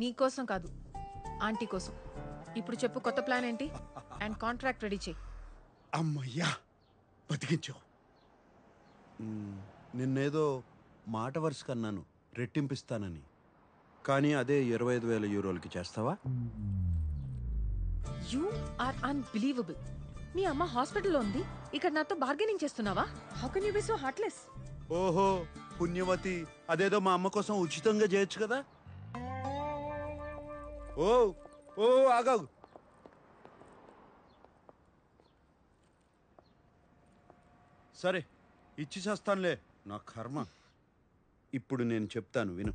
నీకోసం కాదు, ఆంటీ కోసం. ఇప్పుడు చెప్పు, కొత్త ప్లాన్ ఏంటి? అండ్ కాంట్రాక్ట్ రెడీ చేయి. అమ్మయ్యా, బతికించావు. నిన్నేదో మాట వరుస కన్నాను రెట్టింపిస్తానని, కానీ అదే 25,000 యూరోలకి చేస్తావా? You are unbelievable. మీ అమ్మ హాస్పిటల్లో ఉంది, ఇక్కడ నాతో బార్గెనింగ్ చేస్తున్నావా? How can you be so heartless? ఓహో పుణ్యవతి, అదేదో మా అమ్మ కోసం ఉచితంగా చేయొచ్చు కదా. ఓ ఓ ఆగాగు. సరే ఇచ్చి చేస్తానులే, నా కర్మ. ఇప్పుడు నేను చెప్తాను విను.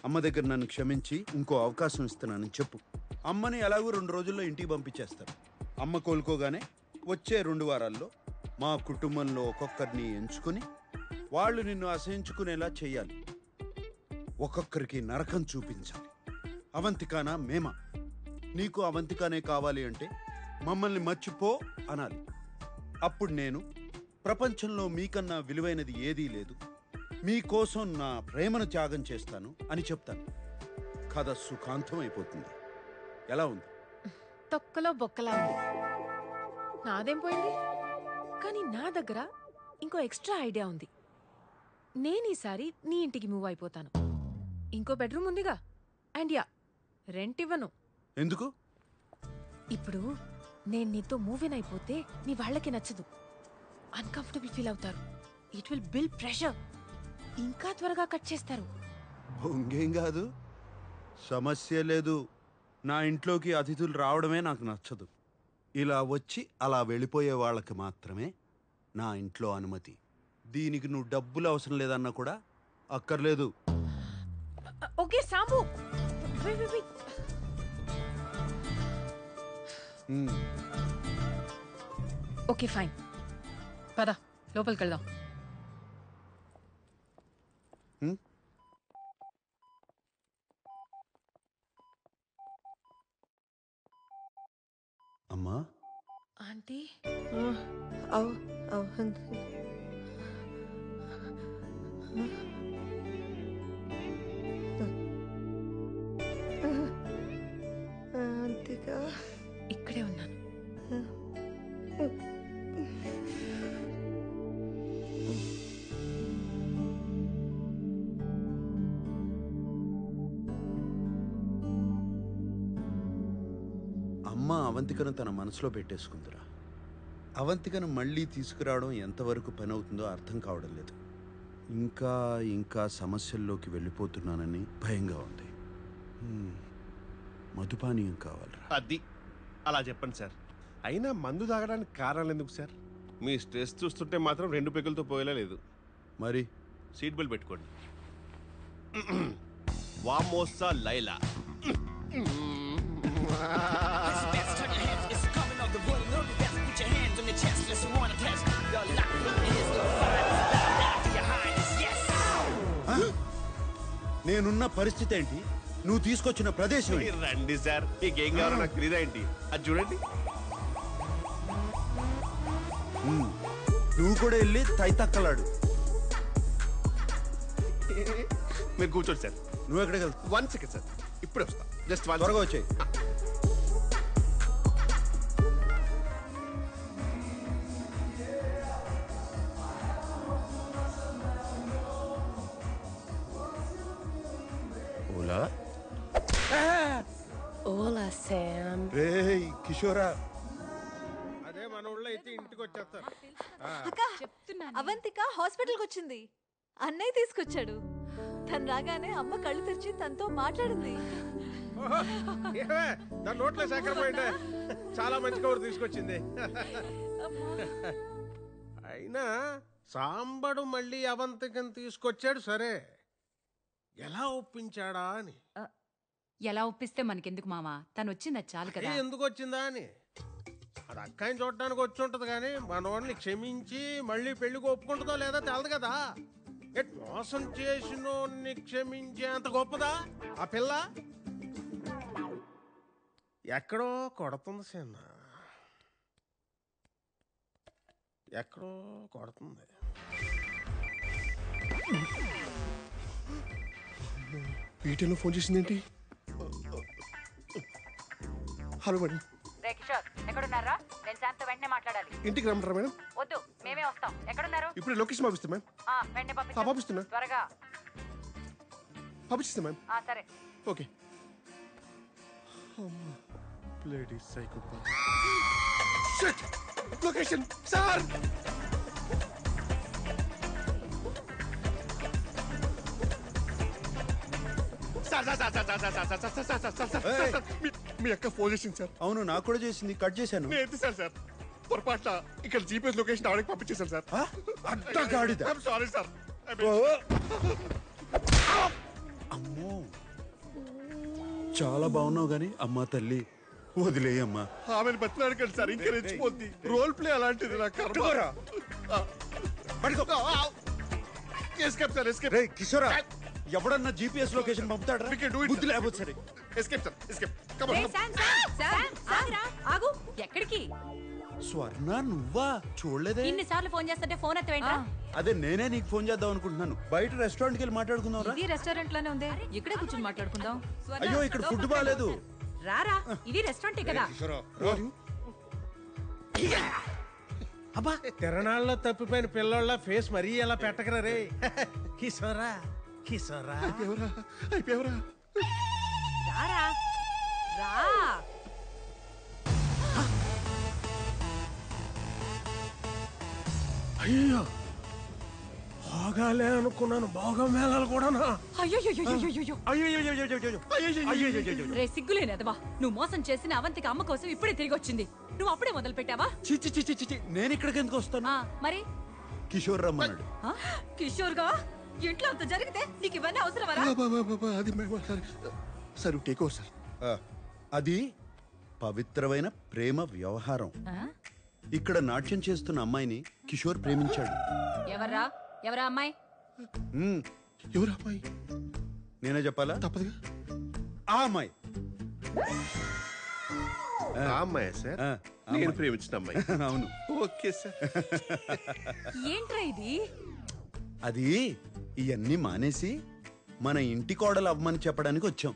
అమ్మ దగ్గర నన్ను క్షమించి ఇంకో అవకాశం ఇస్తున్నానని చెప్పు. అమ్మని ఎలాగో 2 రోజుల్లో ఇంటికి పంపించేస్తారు. అమ్మ కోలుకోగానే వచ్చే 2 వారాల్లో మా కుటుంబంలో ఒక్కొక్కరిని ఎంచుకొని వాళ్ళు నిన్ను అసహించుకునేలా చెయ్యాలి. ఒక్కొక్కరికి నరకం చూపించాలి. అవంతికానా మేమా? నీకు అవంతికానే కావాలి అంటే మమ్మల్ని మర్చిపో అనాలి. అప్పుడు నేను ప్రపంచంలో మీకన్నా విలువైనది ఏదీ లేదు, మీకోసం నా ప్రేమను త్యాగం చేస్తాను అని చెప్తాను. కథ సుఖాంతం అయిపోతుంది. ఎలా ఉంది? తొక్కలో బొక్కలా ఉంది. నాదేం పోయింది? కానీ నా దగ్గర ఇంకో ఎక్స్ట్రా ఐడియా ఉంది. నేను ఈసారి నీ ఇంటికి మూవ్ అయిపోతాను. ఇంకో బెడ్రూమ్ ఉందిగా. అండ్ యా, రెంట్ ఇవ్వను. ఎందుకు? ఇప్పుడు నేను నీతో మూవ్ ఇన్ అయిపోతే నీ వాళ్ళకి నచ్చదు, అన్కంఫర్టబుల్ ఫీల్ అవుతారు. It will build pressure. ఇంకా త్వరగా కట్ చేస్తారు. ఇంకేం కాదు, సమస్య లేదు. నా ఇంట్లోకి అతిథులు రావడమే నాకు నచ్చదు. ఇలా వచ్చి అలా వెళ్ళిపోయే వాళ్ళకి మాత్రమే నా ఇంట్లో అనుమతి. దీనికి నువ్వు డబ్బులు అవసరం లేదన్నా కూడా అక్కర్లేదు. ఓకే సాంబు, ఓకే ఫైన్, పద లోపలికి వెళ్దాం. అమ్మా, ఆంటీ. అంతేగా, ఇక్కడే ఉన్నాను. అమ్మ అవంతికను తన మనసులో పెట్టేసుకుందిరా. అవంతికను మళ్ళీ తీసుకురావడం ఎంతవరకు పని అవుతుందో అర్థం కావడం లేదు. ఇంకా ఇంకా సమస్యల్లోకి వెళ్ళిపోతున్నానని భయంగా ఉంది. మధుపానీయం కావాలరా. అది అలా చెప్పండి సార్. అయినా మందు తాగడానికి కారణాలు ఎందుకు సార్? మీ స్ట్రెస్ చూస్తుంటే మాత్రం 2 పెగులతో పోయేలా లేదు. మరి సీట్ బెల్ట్ పెట్టుకోండి. వామోసా లైలా. నేనున్న పరిస్థితి ఏంటి, నువ్వు తీసుకొచ్చిన ప్రదేశం ఏంటి? రండి సార్, మీకేం కావాలో నాకు తెలియదా ఏంటి? అది చూడండి. నువ్వు కూడా వెళ్ళి తైతక్కలాడు. మీరు కూర్చోండి సార్. నువ్వు ఎక్కడికి వెళ్తావు? 1 సెకండ్ సార్, ఇప్పుడే వస్తా. జస్ట్ త్వరగా వచ్చాయి. ఓలా ఓలా శామ్. రేయ్ కిషోరా, అదే మన ఊళ్ళో అయితే ఇంటికి వచ్చేస్తారు. అక్క, అవంతిక హాస్పిటల్కి వచ్చింది. అన్నయ్య తీసుకొచ్చాడు. తను రాగానే అమ్మ కళ్ళు తెరిచి తనతో మాట్లాడింది. దాని నోట్లో సేకరపోయింటే చాలా మంచి కబురు తీసుకొచ్చింది. అయినా సాంబడు మళ్ళీ అవంతికను తీసుకొచ్చాడు సరే, ఎలా ఒప్పించాడా అని. ఎలా ఒప్పిస్తే మనకెందుకు మావా, తను వచ్చిందా చాలు కదా. ఎందుకు వచ్చిందా అని అది అక్కాయిని చూడటానికి వచ్చి ఉంటది కానీ మనోడిని క్షమించి మళ్ళీ పెళ్లికి ఒప్పుకుంటుందో లేదా తెలదు కదా. మోసం చేసినోడిని క్షమించే అంత గొప్పదా ఆ పిల్ల? ఎక్కడో కొడుతుంది సిన్న, ఎక్కడో కొడుతుంది. పీటీలో ఫోన్ చేసిందేంటి? Hello madam. రే కిషోర్ ఎక్కడున్నారా? నేను శాంతో వెంటనే మాట్లాడాలి. ఇంటికి రమ్మంటారా మేడం? వద్దు, మేమే వస్తాం. ఎక్కడున్నారు? ఇప్పుడు లొకేషన్ పంపిస్తా మ్యామ్. వెంటనే పంపిస్తున్నా. త్వరగా. పంపిస్తా మ్యామ్. సరే. Okay. Bloody psychopath. Shit! Location sir. మీ అక్క ఫోన్ చేసింది సార్. అవును, నాకు కూడా చేసింది. కట్ చేశాను. నేను ఎత్తిసాను సార్. పొరపాట్ల ఇక్కడ జీపీఎస్ లొకేషన్ ఆవిడకి పంపించేశాను సార్. అడ్డగాడిద. Sorry sir. అమ్మో, చాలా బాగున్నావు గాని అమ్మా తల్లి వదిలేయమ్మా. ఆమెను బతిలాడకండి సార్, ఇంకా రెచ్చిపోద్ది. రోల్ ప్లే అలాంటిది. నా కర్మ. Escape sir, escape. రేయ్ కిషోరా, ఎవడన్నా జీపీఎస్ లొకేషన్ పంపుతాడా? బుద్ధి లేకపోతే సరే. Escape sir, escape. ఆగు. ఎక్కడికి? స్వర్ణ నువ్వా? చూడలేదే. ఇన్నిసార్లు ఫోన్ చేస్తుంటే ఫోన్ ఎత్తవేంట్రా? అదే నేనే నీకు ఫోన్ చేద్దాం అనుకుంటున్నాను. బయట రెస్టారెంట్కి వెళ్ళి మాట్లాడుకుందాం రా. ఇది రెస్టారెంట్ లోనే ఉంది, ఇక్కడే కూర్చొని మాట్లాడుకుందాం. అయ్యో, ఇక్కడ ఫుడ్ బాగాలేదు. రారా, ఇది రెస్టారెంటే కదా. అబ్బా, తిరణాల్లో తప్పిపోయిన పిల్లోళ్ళ ఫేస్ మరీ ఎలా పెట్టకరా రే. కిషోరా, కిషోరా. అయిపోయావరా? రారా, రా. అయ్యో, బాగాలే అనుకున్నాను. బాగా మేళాలు కూడానా? రే సిగ్గులేనదవా, నువ్వు మోసం చేసిన అవంతికి అమ్మ కోసం ఇప్పుడే తిరిగి వచ్చింది. నువ్వు అప్పుడే మొదలు పెట్టావా? చిచి, నేను ఇక్కడికి ఎందుకు వస్తాను? మరి కిషోర్ రమ్మన్నాడు. కిషోర్ గా ఇంట్లో అంత జరిగితే నీకు ఇవన్నీ అవసరమా? అది సార్ టేక్ ఓవర్ సార్. అది పవిత్రమైన ప్రేమ వ్యవహారం. ఇక్కడ నాట్యం చేస్తున్న అమ్మాయిని కిషోర్ ప్రేమించాడు. ఎవరా అమ్మాయి? ఎవరు అమ్మాయి? నేనే చెప్పాలా? తప్పదుగా. ఆ అమ్మాయి. అమ్మాయి సార్, ఆ, నేను ప్రేమించిన అమ్మాయి. అవును. Okay sir. ఏంట్రా ఇది? అది ఇవన్నీ మానేసి మన ఇంటి కోడలు అవ్వమని చెప్పడానికి వచ్చాం.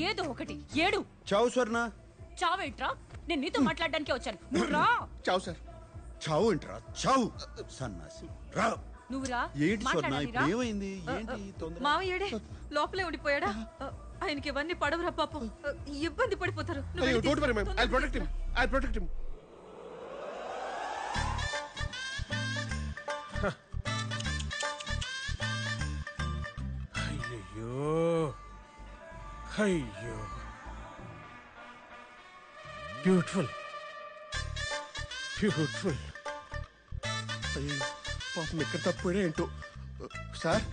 ఏదో ఒకటి ఏడు. చావు స్వర్ణ. చావేంట్రా? నేను నీతో మాట్లాడడానికే వచ్చాను. నువ్వు రా. చావు సార్. చావు ఏంట్రా? చావు సన్నాసి. రా. నువ్వు రా. ఏంటి స్వర్ణ, ఇప్పుడు ఏమైంది? ఏంటి తొందర? మావయ్యడే లోపలే ఉండిపోయాడా? ఆయనకి ఇవన్నీ పడవరా పాపం, ఇబ్బంది పడిపోతారు. Don't worry ma'am, I'll protect him. I'll protect him. అయ్యో, అయ్యో, బ్యూటిఫుల్, బ్యూటిఫుల్. అయ్యో పాపం ఎక్కడ తప్పిపోయినా ఏంటో. Sir,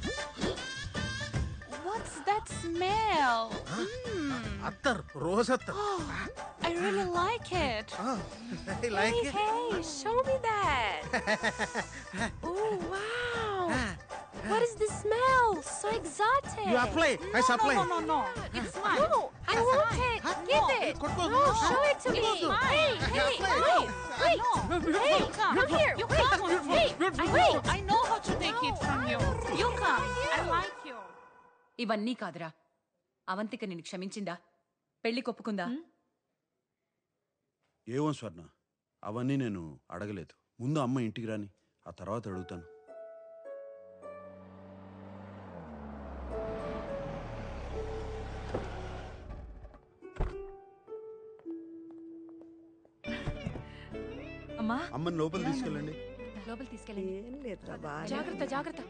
What's that smell? Attar, rose attar. I really like it. I like it. Hey, show me that. Oh, wow. What is the smell? So exotic. You apply. I supply. No. It's mine. No, I want it. Give it. No, show it to me. Hey, wait. Come here. You come. Wait. I know how to take it from you. You come. I like you. ఇవన్నీ కాదురా. అవంతిక నిన్ను క్షమించిందా? పెళ్లి కొప్పుకుందా? ఏమో స్వర్ణ, అవన్నీ నేను అడగలేదు. ముందు అమ్మ ఇంటికి రాని, ఆ తర్వాత అడుగుతాను. అమ్మా, అమ్మని లోపల తీసుకెళ్ళండి. లోపల తీసుకెళ్ళండి. జాగ్రత్త.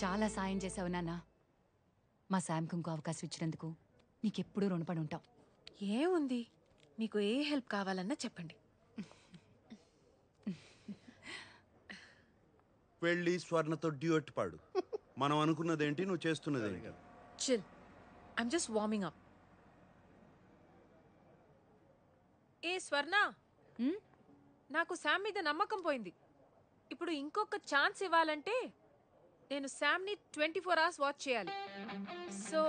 చాలా సాయం చేసావు నాన్న. మా శాంకు ఇంకో అవకాశం ఇచ్చినందుకు నీకెప్పుడూ రుణపడి ఉంటాం. ఏముంది, మీకు ఏ హెల్ప్ కావాలన్నా చెప్పండి. వెళ్ళి స్వర్ణతో డ్యూయట్ పాడు. మనం అనుకున్నదేంటి, నువ్వు చేస్తున్నదేంటి? Chill, I'm just warming up. ఏ స్వర్ణ, నాకు శామ్ మీద నమ్మకం పోయింది. ఇప్పుడు ఇంకొక ఛాన్స్ ఇవ్వాలంటే నేను శామ్ని 24 hours వాచ్ చేయాలి. సో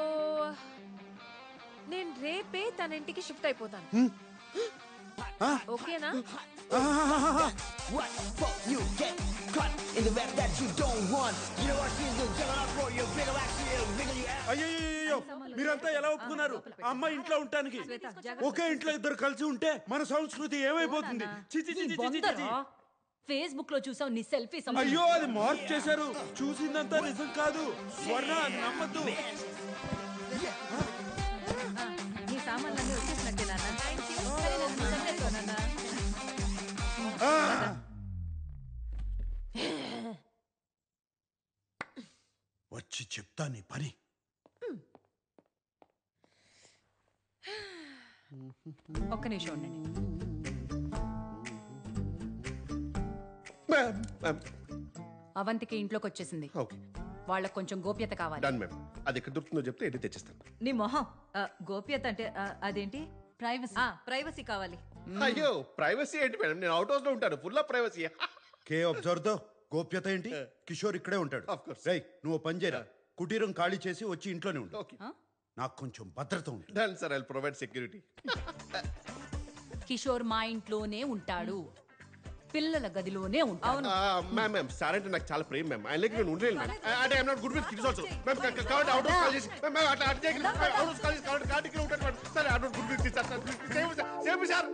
నేను రేపే తన ఇంటికి షిఫ్ట్ అయిపోతాను. ఓకేనా? What for you get caught in the web that you don't want. You know what she's doing? Juggle up for your bigger actually wiggle you out. అయ్యో మీరంతా ఎలా ఒప్పుకున్నారు ఆ అమ్మాయి ఇంట్లో ఉండటానికి? ఒకే ఇంట్లో ఇద్దరు కలిసి ఉంటే మన సంస్కృతి ఏమైపోతుంది? చి, చి, చి, చి, చి, చి, చి. ఫేస్బుక్ లో చూసావు నీ సెల్ఫీ అయ్యో అది మార్క్ చేశారు. చూసిందంతా నిజం కాదు. స్వర్ణ నమ్మద్దు. నీ సామాన్లన్నీ వచ్చేసినట్టే నాన్న. వచ్చి చెప్తా నీ పని. ఒక్క నిమిషం ఉండండి. అవంతికి ఇంట్లోకి వచ్చేసింది. ఓకే వాళ్ళకి కొంచెం గోప్యత కావాలి. Done ma'am. అది ఎక్కడ దొరుకుతుందో చెప్తే ఎన్ని తెచ్చిస్తాను. నీ మొహం గోప్యత అంటే అదేంటి? ప్రైవసీ. ప్రైవసీ కావాలి. అయ్యో ప్రైవసీ ఏంటి మేడం? నేను అవుట్ హౌస్ లో ఉంటాను. Full of privacy. K observe తో గోప్యత ఏంటి? కిషోర్ ఇక్కడే ఉంటాడు. Of course. రేయ్ నువ్వు పని చేయరా. కుటీరం ఖాళీ చేసి వచ్చి ఇంట్లోనే ఉండు. ఓకే నాకు కొంచెం భద్రత ఉంటుంది. Done sir. I provide security. Kishore మా ఇంట్లోనే ఉంటాడు. పిల్లల గదిలోనే ఉంటాడు. మ్యామ్ మ్యామ్ సార్ అంటే నాకు చాలా ప్రేమ మ్యామ్. ఆయన నేను ఉండలేను మ్యామ్. అంటే I'm not good with kids also ma'am. కాబట్టి అవుట్ హౌస్ కాల్ చేసి మ్యామ్ అట్లా అట్ చేయకండి. అవుట్ హౌస్ కాల్ చేసి కాబట్టి కార్డిక్ ఉంటాడు ma'am. Sir I'm not good with kids sir. Same sir.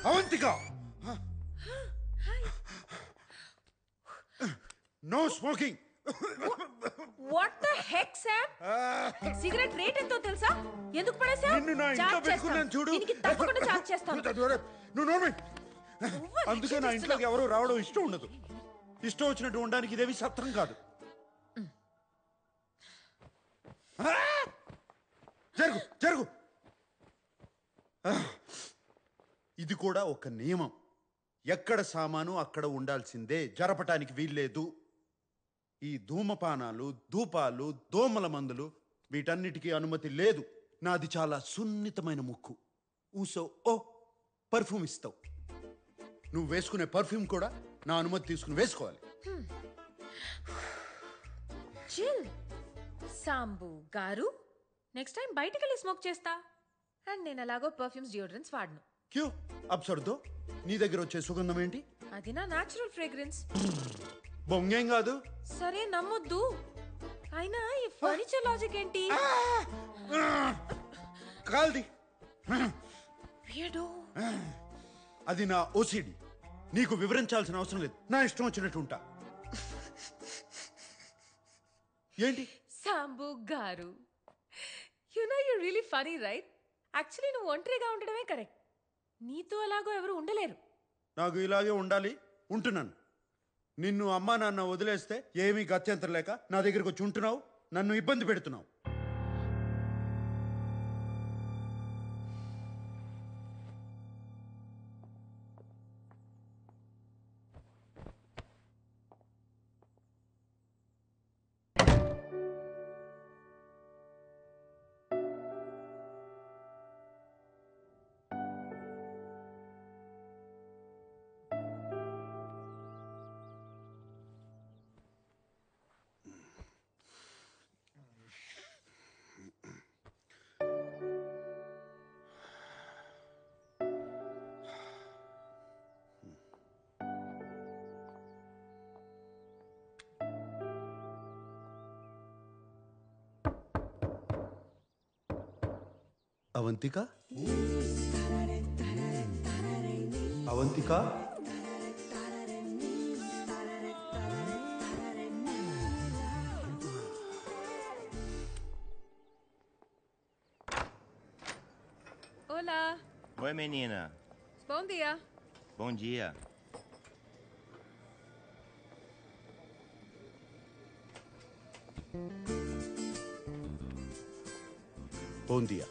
Avantika no smoking. What the heck Sam? Cigarette rate ఎంతో తెలుసా? ఎందుకు పడేసావు? నిన్ను నా ఇంట్లో పెట్టుకున్నాను చూడు. దీనికి తప్పకుండా చార్జ్ చేస్తాను. నువ్వు నోర్మి. అందుకే నా ఇంట్లోకి ఎవరు రావడం ఇష్టం ఉండదు. ఇష్టం వచ్చినట్టు ఉండడానికి ఇదేవి సత్రం కాదు. జరుగు జరుగు. ఇది కూడా ఒక నియమం. ఎక్కడ సామాను అక్కడ ఉండాల్సిందే. జరపటానికి వీల్లేదు. ఈ ధూమపానాలు, ధూపాలు, దోమల మందులు వీటన్నిటికీ అనుమతి లేదు. నాది చాలా సున్నితమైన ముక్కు. ఊసో ఓ పర్ఫ్యూమ్ ఇస్తావు. నువ్వు వేసుకునే పర్ఫ్యూమ్ కూడా నా అనుమతి తీసుకుని వేసుకోవాలి. చిల్ సాంబు గారు. నెక్స్ట్ టైం బయటికి వెళ్ళి స్మోక్ చేస్తా. అండ్ నేను ఎలాగో పర్ఫ్యూమ్స్ డియోడ్రెంట్స్ వాడను. క్యూ అబ్సర్దో. నీ దగ్గర వచ్చే సుగంధం ఏంటి? అది నా న్యాచురల్ ఫ్రేగ్రెన్స్. బొంగేం కాదు. సరే నమ్మొద్దు. అయినా ఈ ఫర్నిచర్ లాజిక్ ఏంటి? కాల్ది. వీడు అది నా ఓసిడి. నీకు వివరించాల్సిన అవసరం లేదు. నా ఇష్టం వచ్చినట్టు ఉంటా. ఏంటి సాంబు గారు, you know you really funny right? Actually నువ్వు ఒంటరిగా ఉండడమే కరెక్ట్. నీతో అలాగో ఎవరు ఉండలేరు. నాకు ఇలాగే ఉండాలి. ఉంటున్నాను. నిన్ను అమ్మా నాన్న వదిలేస్తే ఏమీ గత్యంతరం లేక నా దగ్గరకు వచ్చి ఉంటున్నావు. నన్ను ఇబ్బంది పెడుతున్నావు. Avantika, Avantika, Olá. Oi, menina. Bom dia. Bom dia. Bom dia.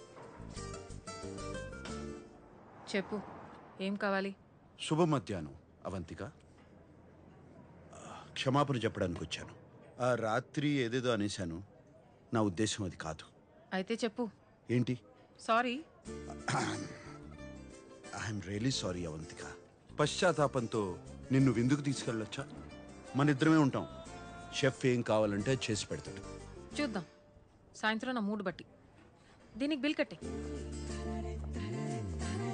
చెప్పు, ఏం కావాలి? శుభ మధ్యాహ్నం అవంతిక. క్షమాపణ చెప్పడానికి వచ్చాను. ఆ రాత్రి ఏదేదో అనేశాను, నా ఉద్దేశం అది కాదు. అయితే చెప్పు. ఏంటి? Sorry. I'm really sorry Avantika. పశ్చాత్తాపంతో నిన్ను విందుకు తీసుకెళ్ళొచ్చా? మన ఇద్దరమే ఉంటాం. షెఫ్ ఏం కావాలంటే అది చేసి పెడతాడు. చూద్దాం, సాయంత్రం నా మూడు బట్టి. దీనికి బిల్ కట్టే.